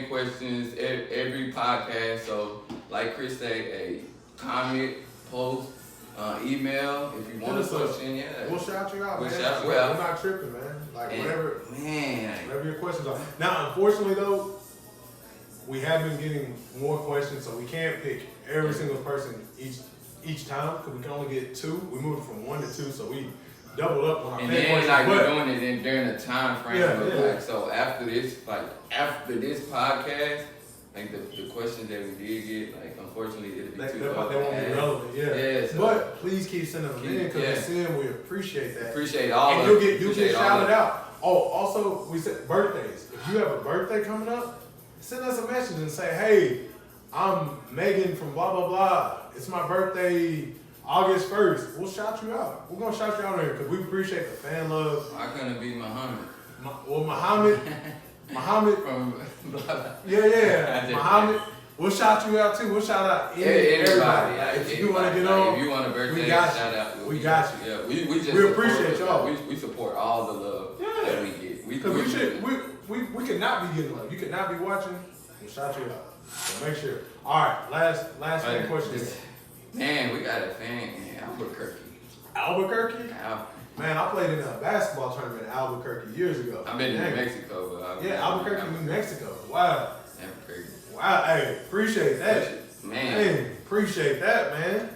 fan questions every podcast. So, like Chris said, a comment, post, email if you want a question. Yeah, we'll shout you out, man. Shout you We're out. not tripping, man. Like And, whatever your questions are. Now, unfortunately though, we have been getting more questions, so we can't pick every single person each time because we can only get 2. We moved from 1 to 2, so we doubled up on our and fan then questions. like we're doing it during the time frame. Yeah. So after this podcast, like the questions that we did get, like unfortunately it'll be too long. They won't be relevant, Yeah. So but please keep sending them in because we see them. We appreciate that. Appreciate all and of you'll get shouted out. Oh, also we said birthdays. If you have a birthday coming up, send us a message and say, hey, I'm Megan from blah blah blah. It's my birthday August 1st. We'll shout you out. We're gonna shout you out here because we appreciate the fan love. Why couldn't it be Muhammad? Muhammad from yeah. Muhammad. We'll shout you out too. We'll shout out everybody. If you want to get on, if you want a birthday shout out, we got you. Yeah, we just appreciate y'all. We support all the love that we get. We could not be getting love. You could not be watching. We'll shout you out. So make sure. All right, last fan question. Man, we got a fan in Albuquerque. Albuquerque? Man, I played in a basketball tournament in Albuquerque years ago. I've been in New Mexico, but Albuquerque, New Mexico. Wow. Albuquerque. Wow, hey, appreciate that. Man. Hey, appreciate that, man.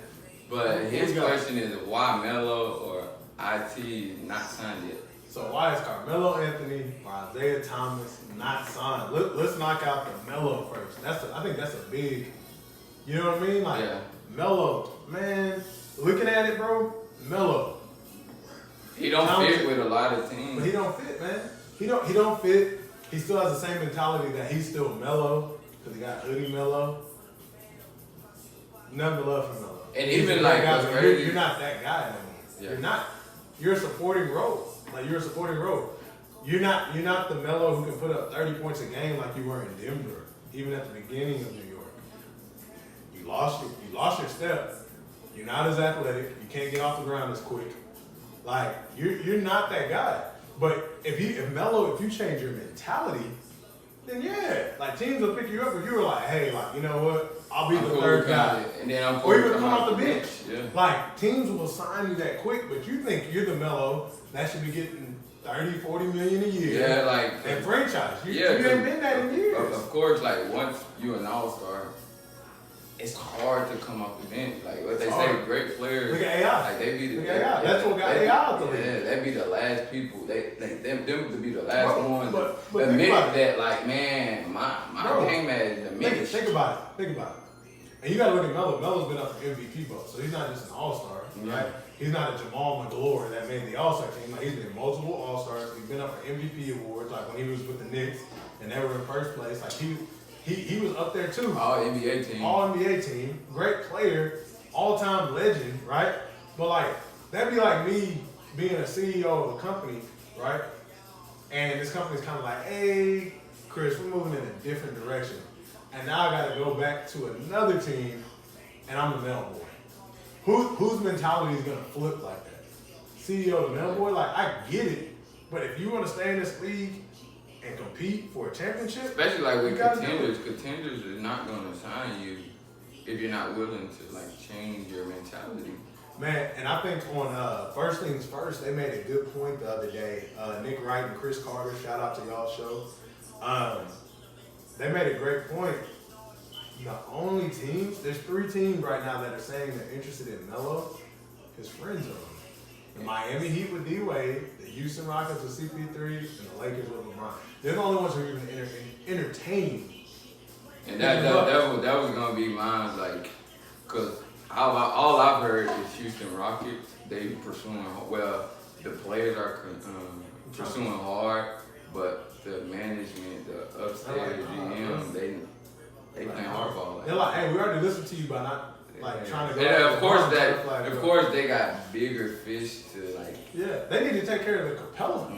But his question is why Melo or IT not signed yet? So why is Carmelo Anthony or Isaiah Thomas not signed? Let's knock out the Melo first. I think that's a big, you know what I mean? Like Melo, man, looking at it, bro, Melo. He don't fit with a lot of teams. But he don't fit, man. He don't fit. He still has the same mentality that he's still Melo because he got hoodie Melo. Nothing but love for Melo. And even like you're not that guy anymore. Yeah. You're not. You're a supporting role. Like you're a supporting role. You're not the Melo who can put up 30 points a game like you were in Denver, even at the beginning of New York. You lost your step. You're not as athletic. You can't get off the ground as quick. Like you're not that guy. But if you change your mentality, then like teams will pick you up if you were like, hey, like you know what, I'll be the third guy, and then or even come off the bench. Yeah. Like teams will sign you that quick, but you think you're the Melo that should be getting 30, 40 million a year. Yeah, like and franchise. You ain't been that in years. Of course, like once you're an all-star, it's hard to come off the bench. Like what they say, great players. Look at AI. Like they be the AI. That's what got AI out the league. Yeah, they be the last people. Them to be the last ones. But admit that, like, man, my game has diminished. Think about it. And you gotta look at Melo. Melo's been up for MVP vote, so he's not just an all-star, right? He's not a Jamal McGlory that made the All-Star team. Like he's been multiple All-Stars. He's been up for MVP awards, like when he was with the Knicks and they were in first place. Like he was up there too. All NBA team. All NBA team. Great player. All-time legend, right? But like that'd be like me being a CEO of a company, right? And this company's kind of like, hey, Chris, we're moving in a different direction. And now I got to go back to another team, and I'm the mail boy. Whose mentality is going to flip like that? CEO, the mail boy? Like, I get it, but if you want to stay in this league and compete for a championship, especially like with contenders are not going to sign you if you're not willing to like change your mentality. Man, and I think on First Things First, they made a good point the other day. Nick Wright and Chris Carter, shout out to y'all show. They made a great point. The only teams, there's 3 teams right now that are saying they're interested in Melo. His friends are on. The Miami Heat with D-Wade, the Houston Rockets with CP3, and the Lakers with LeBron. They're the only ones who are even entertaining. And that was gonna be mine, like, cause all I've heard is Houston Rockets. They pursuing the players are pursuing hard, but the management, the upstairs GM, they playing hardball. They're like, hey, we already listened to you by not trying to go. Yeah, of course they got bigger fish to like. Yeah, they need to take care of the Capella.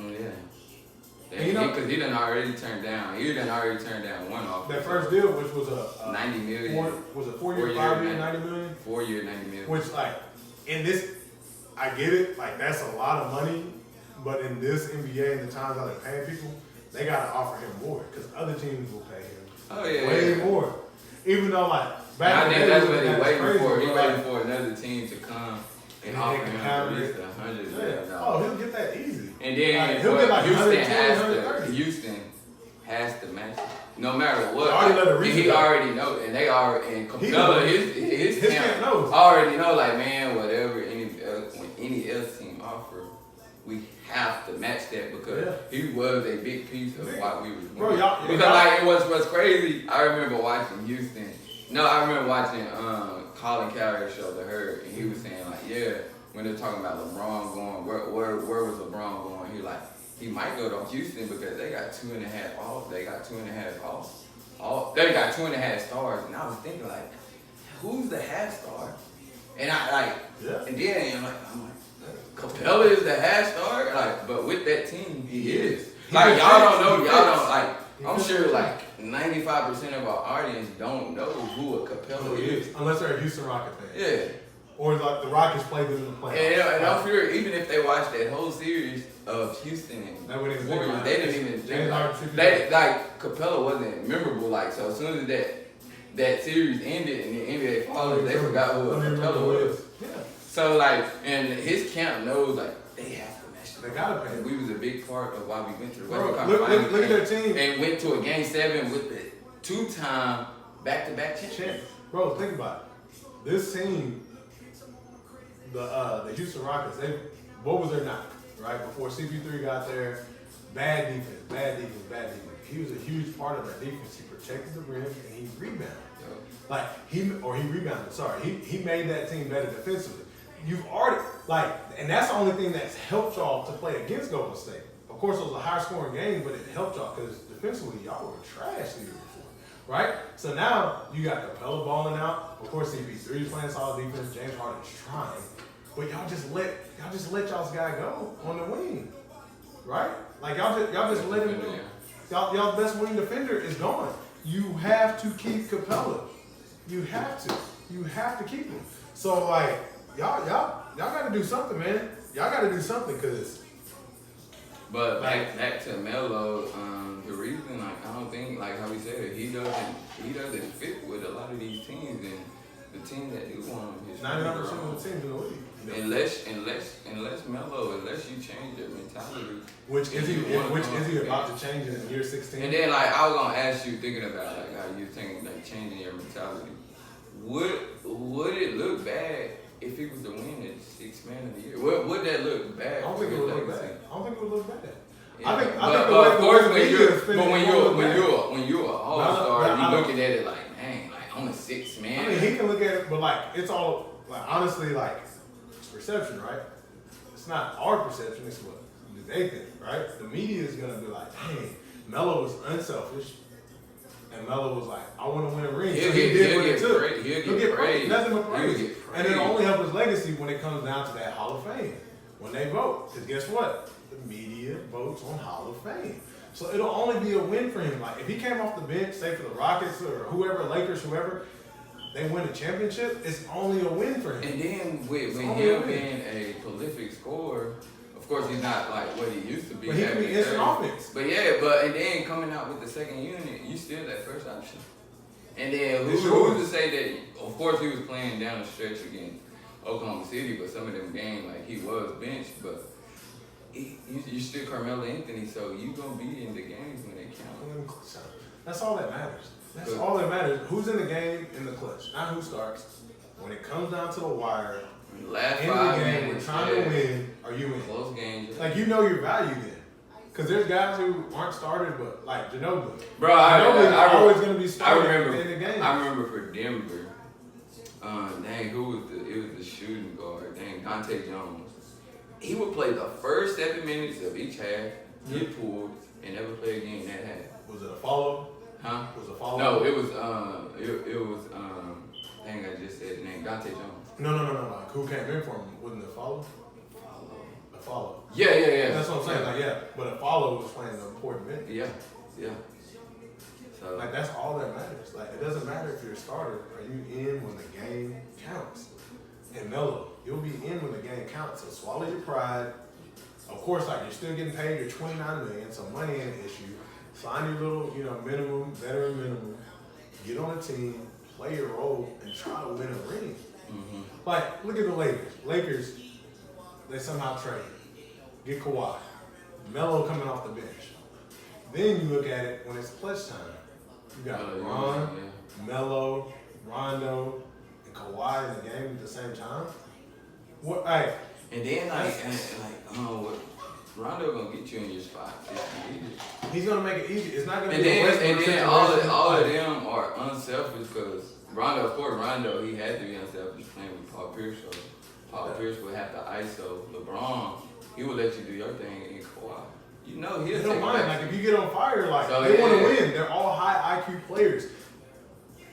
Because he done already turned down. One offer. That first deal, which was a $90 million. Was it 4 year, 5 year, $90 million? 4 year, $90 million. Which like in this, I get it. Like that's a lot of money, but in this NBA and the times how they're paying people, they gotta offer him more because other teams will pay him Oh yeah, way yeah. more. Even though like I think that's what he he's waiting for. He's He's waiting for another team to come and offer him at least $100 million. Oh, he'll get that easy. And then he'll get like Houston has to match it. No matter what. And he already know, and they already, and Capella, his camp knows. already know, like, man, whatever when any else team offer, we have to match that because he was a big piece of why we was winning. Because like it was crazy. I remember watching Houston. No, I remember watching Colin Cowherd's show, The Herd, and he was saying like, yeah, when they're talking about LeBron going, where was LeBron going? He like, he might go to Houston because they got 2.5 off. They got 2.5 off. They got 2.5 stars, and I was thinking like, who's the half star? And I like, and then I'm like, Capella is the half star, like, but with that team, he is. Like y'all don't know, like. I'm sure like 95% of our audience don't know who a Capella is. Unless they're a Houston Rocket fan. Yeah. Or like the Rockets played them in the playoffs. And I'm sure even if they watched that whole series of Houston and Warriors, they didn't even think like Capella wasn't memorable. Like so, as soon as that series ended and the NBA followed, they forgot who Capella was. Yeah. So like, and his camp knows like they have to match. They gotta pay. We was a big part of why we went to the Western Conference Finals. Look at their team and went to a Game 7 with the 2-time back-to-back champions. Bro, think about it. This team. The Houston Rockets, what was their knock, right? Before CP3 got there, bad defense. He was a huge part of that defense. He protected the rim and he rebounded. He rebounded, sorry. He made that team better defensively. You've already, and that's the only thing that's helped y'all to play against Golden State. Of course, it was a high scoring game, but it helped y'all because defensively, y'all were trash the year before, right? So now you got Capella balling out. Of course, CP3 is playing solid defense. James Harden's trying. But y'all just let y'all's guy go on the wing, right? Like y'all just let him go. Y'all best wing defender is gone. You have to keep Capella. You have to keep him. So like y'all got to do something, man. Y'all got to do something because. But back to Melo, the reason like I don't think like how we said it, he doesn't fit with a lot of these teams and the team that do want him. 99% of the teams in the league. Unless Melo, unless you change your mentality. Which is he about to change in year 16? And then like I was gonna ask you, thinking about like how you think like changing your mentality, would it look bad if he was to win the Sixth Man of the Year? Would that look bad? I don't think it would look bad. Yeah. I think of course when you're an all-star, you looking at it like, man, like I'm a sixth man. I mean, he can look at it, but like it's all like honestly like it's perception, right? It's not our perception. It's what they think, right? The media is gonna be like, hey, Melo was unselfish, and Melo was like, I want to win a ring. He'll get praised. Nothing but praise. And it'll only help his legacy when it comes down to that Hall of Fame when they vote. Because guess what? The media votes on Hall of Fame. So it'll only be a win for him. Like if he came off the bench, say for the Rockets or whoever, Lakers, whoever, they win a championship, it's only a win for him. And then with him being a prolific scorer, of course he's not like what he used to be. But he can be instant offense. But and then coming out with the second unit, you still that first option. And then who's to say that? Of course he was playing down the stretch against Oklahoma City, but some of them games like he was benched, but. You still Carmelo Anthony, so you gonna be in the games when they count. That's all that matters. That's all that matters. Who's in the game in the clutch, not who starts. When it comes down to the wire, last in the 5 game, minutes, we're trying to win. Are you in? Close games. Like you know your value then, because there's guys who aren't started, but like Ginobili. Bro, Ginobili's always gonna be started in the game. I remember for Denver. Who was it was the shooting guard. Dante Jones. He would play the first 7 minutes of each half, get pulled, and never play again in that half. Was it a follow? Huh? Was it a follow? No, it was I just said the name, Dante Jones. No. Like, who came in for him? Wasn't it a follow? A follow. Yeah. That's what I'm saying. Like, yeah, but a follow was playing an important minute. Yeah. So like that's all that matters. Like it doesn't matter if you're a starter. Are you in when the game counts? And Melo, you'll be in when the game counts. So swallow your pride. Of course, like you're still getting paid your $29 million, so money ain't an issue. Sign your little, minimum, veteran minimum. get on a team, play your role, and try to win a ring. Mm-hmm. Like, look at the Lakers. Lakers, they somehow trade. Get Kawhi. Melo coming off the bench. Then you look at it when it's clutch time. You got LeBron, Melo, Rondo, and Kawhi in the game at the same time. What? Hey. And then what? Rondo gonna get you in your spot if you need it. He's gonna make it easy. It's not gonna And be a then, and then all of them are unselfish because Rondo, of course, he had to be unselfish playing with Paul Pierce. So Paul Pierce would have to ISO LeBron. He would let you do your thing in Kawhi. You know he'll don't mind. Like if you get on fire, like so, they want to win. They're all high IQ players.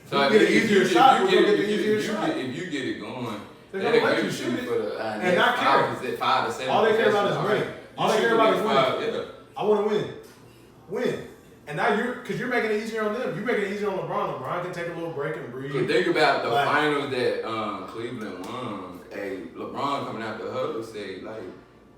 So if you get an easier shot, we're gonna get the easier shot. If you get it going, they're gonna let you shoot it for the and not care. 5 to 7. All they care about is winning. All they care about is winning. Yeah. I want to win. And now you're making it easier on them. You're making it easier on LeBron. LeBron can take a little break and breathe. But think about the finals that Cleveland won. Hey, LeBron coming out the huddle say like,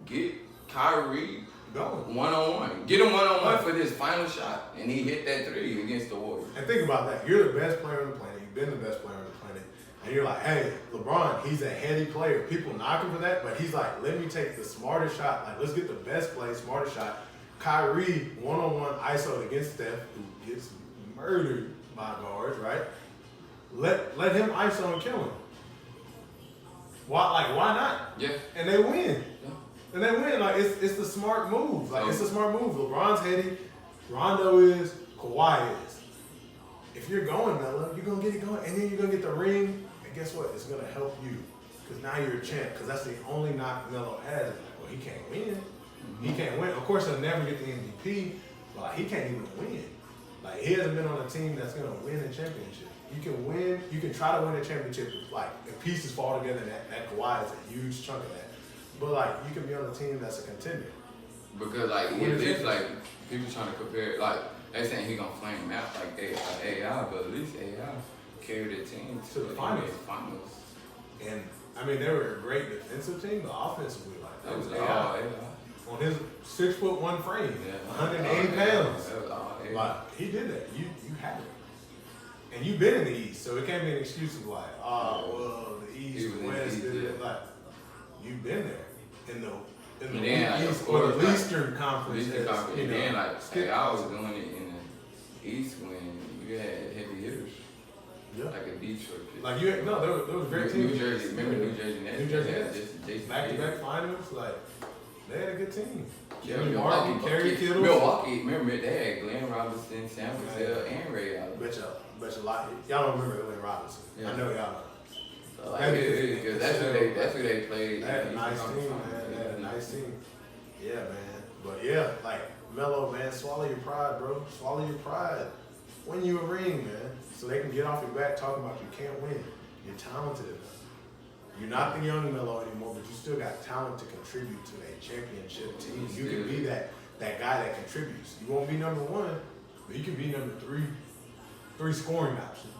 get Kyrie going 1-on-1. Get him 1-on-1 for this final shot, and he hit that 3 against the Warriors. And think about that. You're the best player on the planet. You've been the best player on the planet. And you're like, hey, LeBron, he's a heady player. People knock him for that, but he's like, let me take the smartest shot. Like, let's get the best play, smartest shot. Kyrie, 1-on-1 ISO against Steph, who gets murdered by guards, right? Let him ISO and kill him. Why not? Yeah. And they win. Yeah. And they win. Like, it's the smart move. Like, it's a smart move. LeBron's heady. Rondo is. Kawhi is. If you're going, Melo, you're going to get it going. And then you're going to get the ring. And guess what? It's going to help you. Because now you're a champ. Because that's the only knock Melo has. Like, well, he can't win. Mm-hmm. He can't win. Of course, he'll never get the MVP. But, like, he can't even win. Like, he hasn't been on a team that's going to win a championship. You can win. You can try to win a championship. Like, if pieces fall together, that Kawhi is a huge chunk of that. But, like, you can be on a team that's a contender. Because, like, at least, like, people trying to compare, like, they saying he gonna flame him out like AI, but at least AI carried the team to the finals. And, I mean, they were a great defensive team, but offensively, like, that was AI. On his 6'1" frame, 180 pounds. That was all AI. Like, he did that. You had it. And you've been in the East, so it can't be an excuse of like, well, the East, the West, like, you've been there. In the East or the Eastern Conference. And then, like, I was doing it in the East when you had heavy hitters. Yeah. Like a Detroit. Like, there was great teams. New Jersey, remember New Jersey Nets? New Jersey Nets. Back-to-back finals, like, they had a good team. Yeah, Milwaukee, remember, they had Glenn Robinson, Sam Cassell, and Ray Allen. Bet you a lot. Y'all don't remember Glenn Robinson. Yeah. I know y'all don't. So, like, that's who they played. They had a nice team, man. They had a nice team. Yeah, man. But yeah, like, Melo, man, swallow your pride, bro. Swallow your pride. Win you a ring, man. So they can get off your back talking about you can't win. You're talented enough. You're not the young Melo anymore, but you still got talent to contribute to a championship team. You can be that guy that contributes. You won't be number one, but you can be number three scoring option,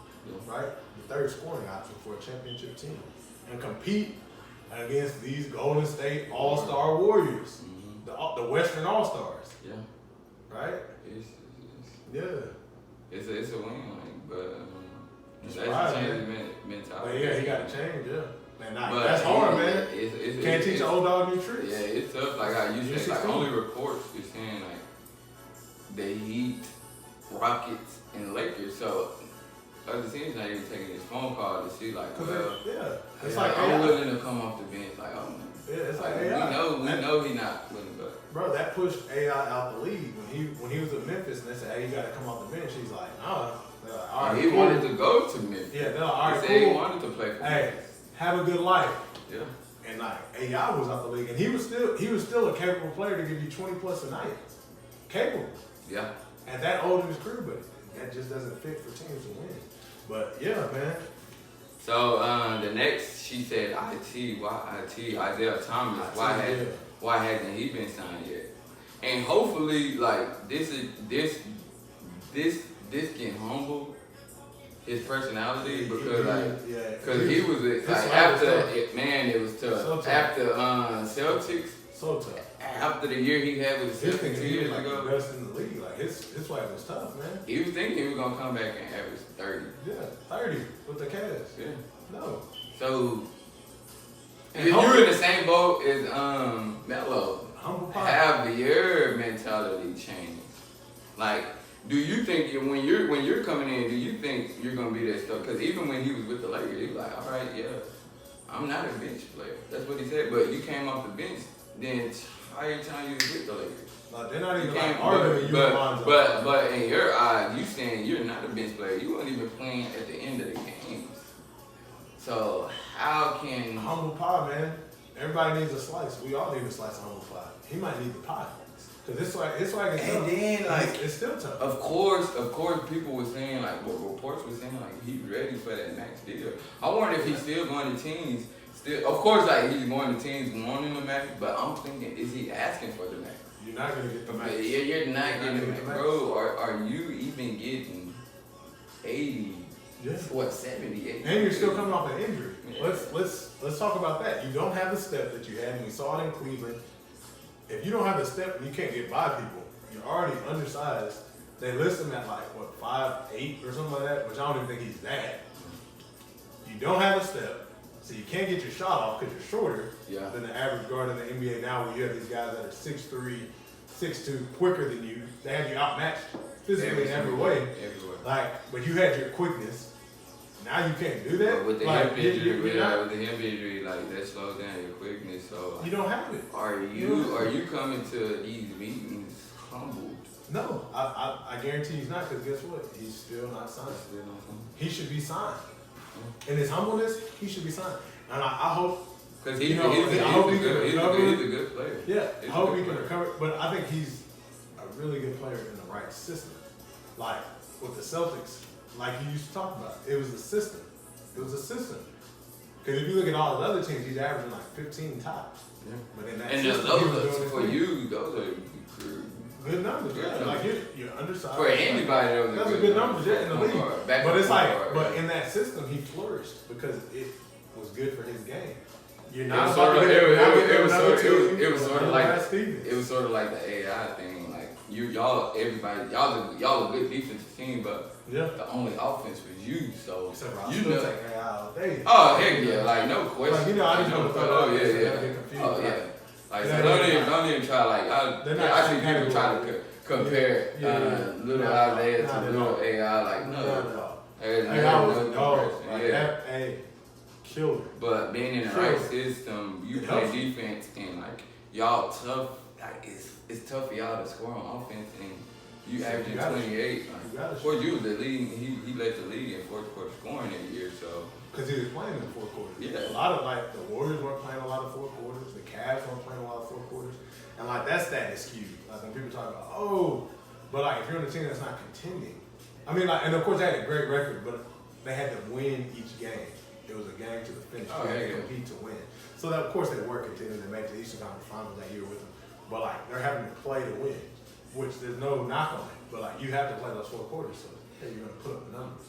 right? The third scoring option for a championship team. And compete against these Golden State All-Star Warriors, the Western All-Stars. Yeah. Right? It's a win, like, but that's a change mentality. But yeah, he got to change, Man, that's hard, man. Can't teach an old dog new tricks. Yeah, it's tough. Like how you said, like only reports is saying like the Heat, Rockets, and Lakers. So other teams not even taking this phone call to see like, it's like I'm willing to come off the bench. Like, oh man. Yeah, it's like AI. We know he not willing, but bro, that pushed AI out the league when he was at Memphis and they said, hey, you got to come off the bench. He's like, nah. They're like, all right, he wanted to go to Memphis. Yeah, they're like, all right, he said he wanted to play for Memphis. Have a good life. Yeah. And like AI was out the league, and he was still a capable player to give you 20 plus a night. Capable. Yeah. At that old in his career, but that just doesn't fit for teams to win. But yeah, man. So the next, she said, Isaiah Thomas. Why hasn't he been signed yet? And hopefully, like this can humble his personality because he was like after it was tough. So tough. After Celtics, So tough. After the year he had with the His Celtics thing 2 he was years like ago, the best in the league. Like his swag was tough, man. he was thinking he was gonna come back and average 30. Yeah, 30 with the Cavs. Yeah. No. So And you're in the same boat as Melo. Humble pie. Have your mentality changed? Like, do you think when you're coming in, do you think you're gonna be that stuff? Because even when he was with the Lakers, he was like, all right, yeah, I'm not a bench player. That's what he said. But you came off the bench the entire time you was with the Lakers. Like, they're not even Can't- like arguing you and Lonzo. but in your eyes, you saying you're not a bench player. You weren't even playing at the end of the games. So how can Humble pie, man. Everybody needs a slice. We all need a slice of humble pie. He might need the pie. Because it's like is tough. And then, like, it's still tough. Of course, people were saying, like, well, reports were saying, like, he's ready for that max deal. I wonder if he's still going to teams. Of course, like, he's going to teams wanting the max, but I'm thinking, is he asking for the max? You're not going to get the max. Yeah, you're not getting the max. Bro, are you even getting 80? Yeah. What, 70, 80? And you're still coming off an injury. Yeah. Let's talk about that. You don't have the step that you had, and we saw it in Cleveland. If you don't have the step and you can't get by people, you're already undersized. They list him at like, what, 5'8" or something like that, which I don't even think he's that. You don't have a step, so you can't get your shot off because you're shorter than the average guard in the NBA now, where you have these guys that are 6'3", 6'2", quicker than you. They have you outmatched physically in every way. Everywhere. Like, but you had your quickness. Now you can't do that. But with the like, hip injury, you're not- with the hip injury, like, that slows down your quickness. So like, you don't have it. Are you coming to these meetings humbled? No, I guarantee he's not, because guess what? He's still not signed. He should be signed. In his humbleness, he should be signed. And I hope, because he's a good player. Yeah, I hope he can recover. But I think he's a really good player in the right system. Like with the Celtics, like you used to talk about, it was a system. It was a system. Because if you look at all the other teams, he's averaging like 15 tops. Yeah. But in that And system, those he was are, doing his for thing. you, those are Good numbers, Good yeah. numbers. Like you're undersized. for anybody. Those are good numbers, yeah, in the league. But it's like, but in that system, he flourished because it was good for his game. You're not It about to get was sort of like the AI thing. Like y'all a good defensive team, but the only offense was you. So Except for I you still know. take AI all day. Oh heck yeah, like no question. Like, I just want to throw oh it out yeah, there so yeah. they get confused. Oh yeah. Like, Like Yeah, so don't even try like They're not I see people category. try to compare little Not Isaiah at to little all. AI. Like Not no, at all. there's AI was no a dog. comparison. Like, Yeah. that, killer. But being in the Sure. right system, you It play helps. defense and like y'all tough. Like it's tough for y'all to score on offense and you So averaging you gotta 28. you Like, gotta of course you was the leading. He led the league in fourth quarter scoring that year. So Because he was playing in the fourth quarter. Yeah. A lot of like the Warriors weren't playing a lot of fourth quarters. The Cavs weren't playing a lot of fourth quarters. And like that stat is skewed. Like when people talk about, but like if you're on a team that's not contending, I mean like, and of course they had a great record, but they had to win each game. It was a game to the finish. Oh, They had to yeah. compete to win. So that, of course they were contending to make the Eastern Conference Finals that year with them. But like they're having to play to win, which there's no knock on it. But like you have to play those four quarters, so hey, you're gonna put up the numbers.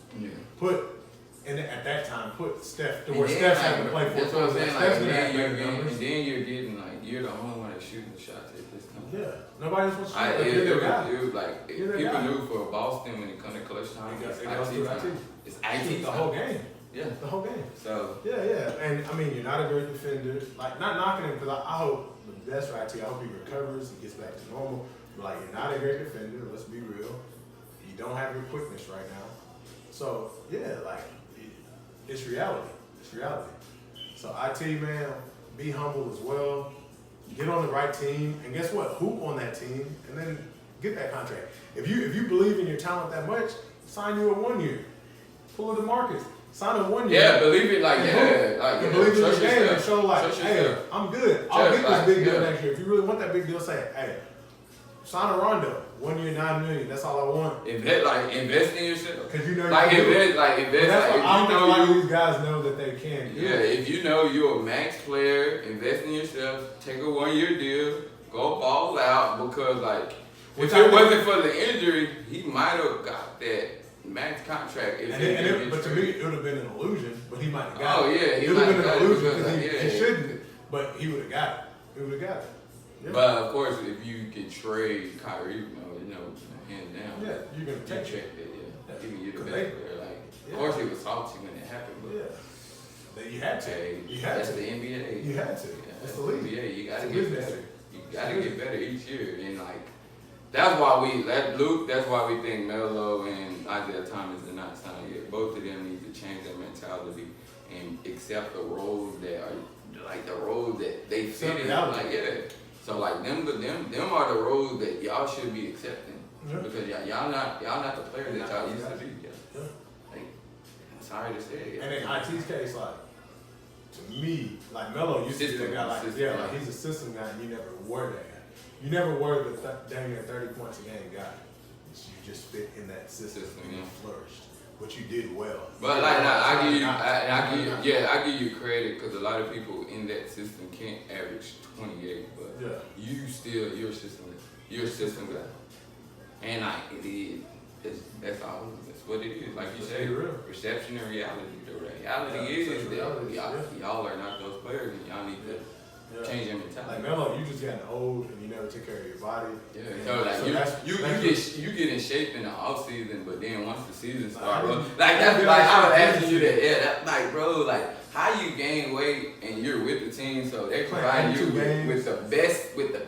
And at that time, put Steph to where Steph's having to play four That's what I'm quarters. saying. Steph's Like, gonna have and better numbers. then you're getting like you're the only one that's shooting the shots at this time. Yeah, nobody else wants to shoot. It was like You're the people guy. knew for Boston when it comes to clutch time, It goes it's through IT time. It's IT the whole time. game. Yeah. The whole game. So Yeah. And I mean, you're not a great defender. Like, not knocking him, because I hope the best for IT. I hope he recovers, he gets back to normal. But like, you're not a great defender. Let's be real. You don't have your quickness right now. So yeah, like it's reality. It's reality. So IT, man, be humble as well. Get on the right team, and guess what? Hoop on that team, and then get that contract. If you believe in your talent that much, sign you a 1 year. Pull a DeMarcus, sign a 1 year. yeah, believe it like And believe in your trust game and yourself. show like, Trust hey, yourself. I'm good. I'll Trust, get like, this big deal yeah. next year. If you really want that big deal, say, hey, sign a Rondo, 1 year, $9 million. That's all I want. Invest in yourself. Because you know Like you can do it. invest. That's Like, what I if think you a lot know of these guys know that they can. Yeah, if you know you're a max player, invest in yourself, take a 1 year deal, go ball out because like Which if I it think- wasn't for the injury, he might have got that max contract. But to me, it would have been an illusion, but he might have got it. Oh, yeah, he It would have might been have an got it illusion because, because like, he shouldn't, but he would have got it. He would have got it. Yeah. But of course, if you can trade Kyrie, hands down. Yeah, you're gonna take check it. that. Yeah, even you the best They- player. Like, Yeah. of course, it was salty when it happened, but Yeah. That you had to. hey, You had that's to. the NBA. You had to. Yeah, It's that's the the league. NBA. You gotta It's get business. better. You gotta get better each year, and like that's why that's why we think Melo and Isaiah Thomas are not signed yet. Both of them need to change their mentality and accept the roles that are like the roles that they fit in. Like so like them are the roles that y'all should be accepting because y'all not the players that y'all used to be. Yeah. Like I'm sorry to say. And in IT's case, like to me, like Melo used to be that guy. Like he's a system guy, and you never were that guy. You never were the damn near 30 points a game guy. You just fit in that system and you flourished. But you did well. But like I give you credit because a lot of people in that system can't average 28, but you're a system guy, and like that's all. That's what it is. Like you say, perception and reality. The reality is that y'all are not those players, and y'all need to change your mentality. Like Melo, you just getting old and you never take care of your body. Yeah, so like you get in shape in the off season, but then once the season starts, that's like I was asking you that. Yeah, that's like bro, like how you gain weight and you're with the team, so they provide you with the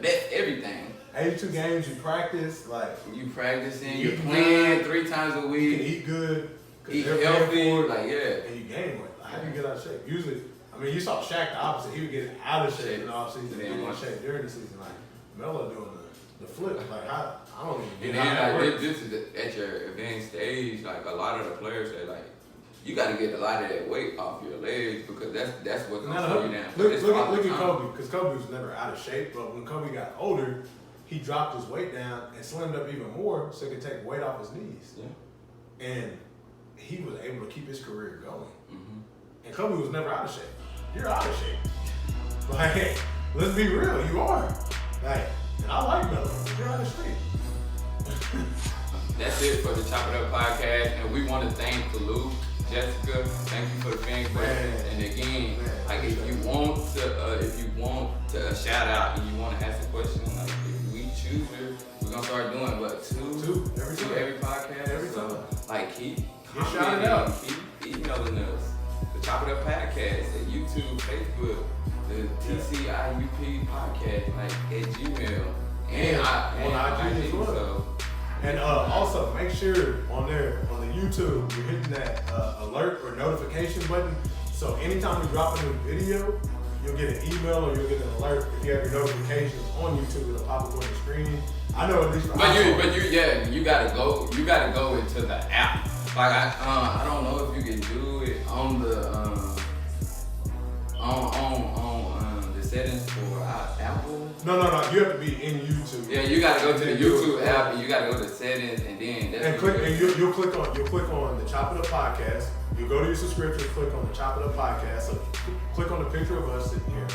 best everything. 82 games you practice, like you practicing, you're playing 3 times a week. You can eat good, eat healthy, like and you gain weight. Like, how do you get out of shape? Usually. I mean, you saw Shaq the opposite. He would get out of shape in the offseason and get in shape during the season. Like, Melo doing the flip. Like, I don't even get how that this is at your advanced stage. Like, a lot of the players say, like, you got to get a lot of that weight off your legs because that's what's going to slow you down. Look at Kobe, because Kobe was never out of shape. But when Kobe got older, he dropped his weight down and slimmed up even more so he could take weight off his knees. Yeah. And he was able to keep his career going. Mm-hmm. And Kobe was never out of shape. You're out of shape. Like, let's be real, you are. Like, and I like Melo. You're out of shape. That's it for the Chop It Up podcast, and we want to thank Lou, Jessica. Thank you for the fan question. And again, like if you want to shout out and you want to ask a question, like if we choose her, we're gonna start doing what two every podcast. Every time. So, like keep shouting out. Keep emailing us. Chop It Up podcast at YouTube, Facebook, the TCIUP podcast, like at Gmail, and on IG as well. So. And also make sure on the YouTube you're hitting that alert or notification button. So anytime we drop a new video, you'll get an email or you'll get an alert. If you have your notifications on YouTube, it'll pop up on the screen. I know at least. You gotta go into the app. Like I don't know if you can do it on the the settings for Apple. No. You have to be in YouTube. Yeah, you gotta go to the YouTube app and you gotta go to settings and then you'll click on the Chop It Up podcast. You'll go to your subscription, click on the Chop It Up podcast. So click on the picture of us sitting here,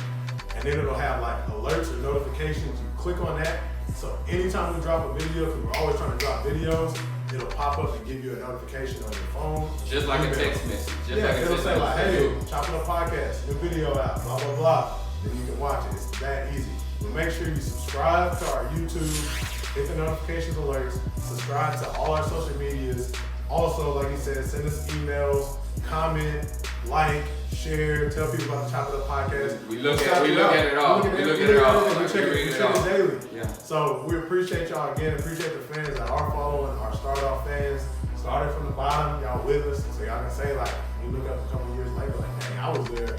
and then it'll have like alerts or notifications. You click on that. So anytime we drop a video, because we're always trying to drop videos, it'll pop up and give you a notification on your phone. Just like a text message. It'll say like, hey, Chop It Up podcast, new video out, blah, blah, blah. Then you can watch it. It's that easy. But make sure you subscribe to our YouTube, hit the notifications alerts, subscribe to all our social medias. Also, like he said, send us emails, comment, like, share, tell people about the Chop It Up podcast. We look at it all. We check it daily. Yeah. So we appreciate y'all again. Appreciate the fans that are following, our start-off fans. Started from the bottom, y'all with us. So y'all can say like, you look up a couple years later, like, dang, I was there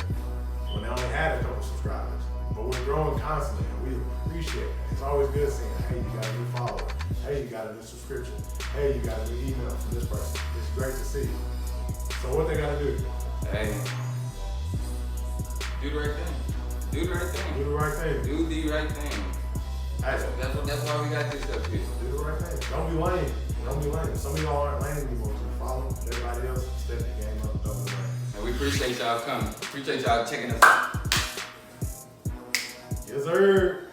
when they only had a couple subscribers. But we're growing constantly, and we appreciate it. It's always good seeing, hey, you got a new follower. Hey, you got a new subscription. Hey, you got a new email from this person. It's great to see. So what they got to do? Hey, do the right thing. Do the right thing. Do the right thing. Do the right thing. That's why we got this up here. Do the right thing. Don't be lame. Don't be lame. Some of y'all aren't lame anymore. So follow everybody else. Step the game up. Double the lane. And we appreciate y'all coming. Appreciate y'all checking us out. Yes, sir.